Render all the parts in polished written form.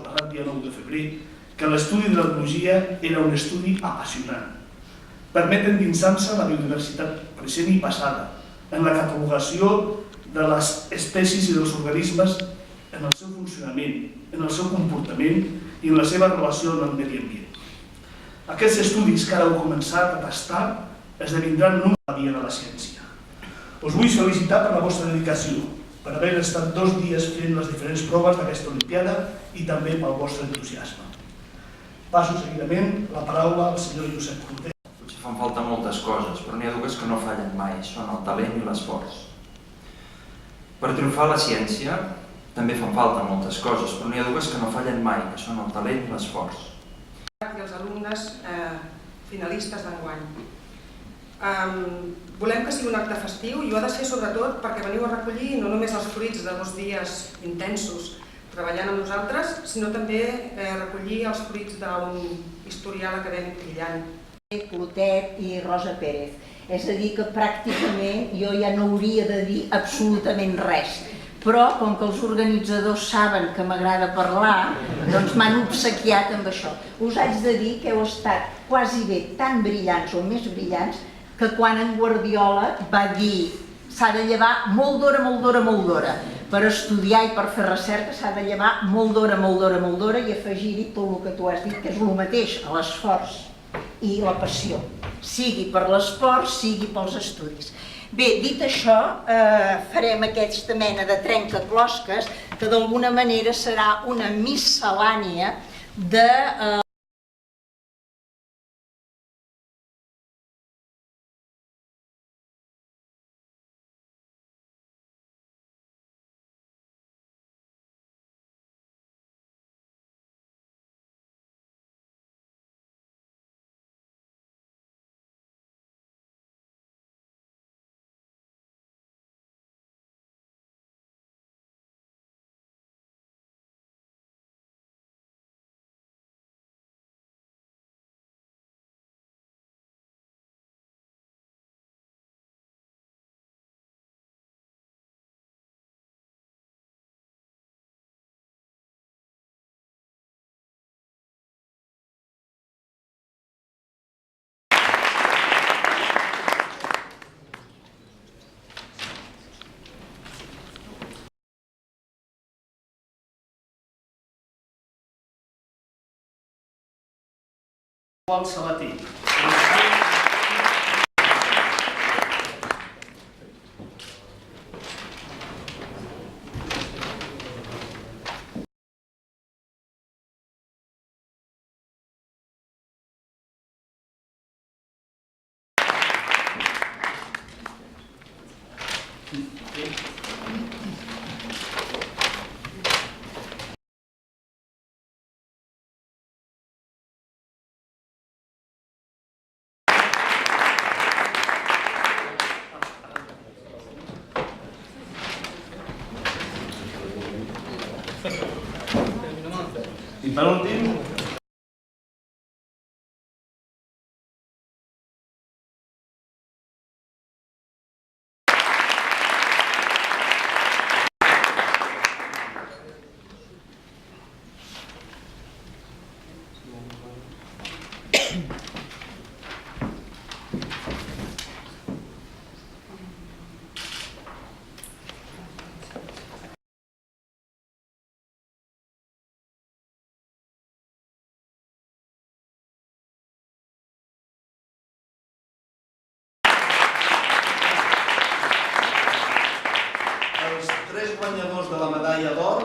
passat dia 9 de febrer, que l'estudi de l'etologia era un estudi apassionant. Permet endinsar-se en la biodiversitat present i passada, en la catalogació de les espècies i dels organismes, en el seu funcionament, en el seu comportament i en la seva relació amb el medi ambient. Aquests estudis que ara heu començat a tastar esdevindran un la via de la ciència. Us vull felicitar per la vostra dedicació, per haver estat 2 dies fent les diferents proves d'aquesta Olimpiada i també pel vostre entusiasme. Passo seguidament la paraula al senyor Josep Cortés. Potser fan falta moltes coses, però n'hi ha dues que no fallen mai, són el talent i l'esforç. Per triomfar a la ciència també fan falta moltes coses, però n'hi ha dues que no fallen mai, que són el talent i l'esforç. I els alumnes finalistes d'enguany. Volem que sigui un acte festiu i ho ha de ser sobretot perquè veniu a recollir no només els fruits de 2 dies intensos treballant amb nosaltres, sinó també recollir els fruits d'un historial acadèmic brillant. Clotet i Rosa Pérez. És a dir, que pràcticament jo ja no hauria de dir absolutament res. Però, com que els organitzadors saben que m'agrada parlar, doncs m'han obsequiat amb això. Us haig de dir que heu estat quasi bé tan brillants o més brillants que quan en Guardiola va dir s'ha de llevar molt d'hora, molt d'hora, molt d'hora. Per estudiar i per fer recerca s'ha de llevar molt d'hora, molt d'hora, molt d'hora i afegir-hi tot el que tu has dit, que és el mateix, l'esforç i la passió. Sigui per l'esport, sigui pels estudis. Bé, dit això, farem aquesta mena de trencaclosques que d'alguna manera serà una miscel·lània de... Qual Sabater. I per últim, els 3 guanyadors de la medalla d'or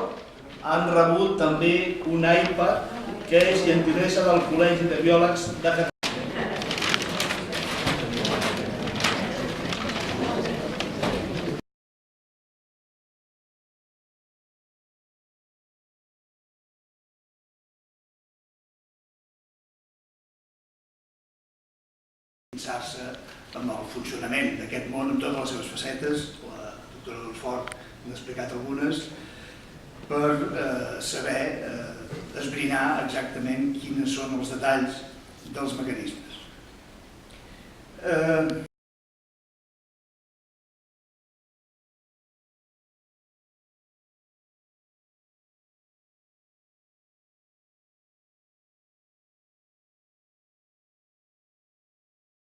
han rebut també un iPad que és gentilesa del Col·legi de Biòlegs de Catalunya. Pensar-se en el funcionament d'aquest món en totes les seves facetes, la doctora Delfort n'ha explicat algunes, per saber esbrinar exactament quins són els detalls dels mecanismes.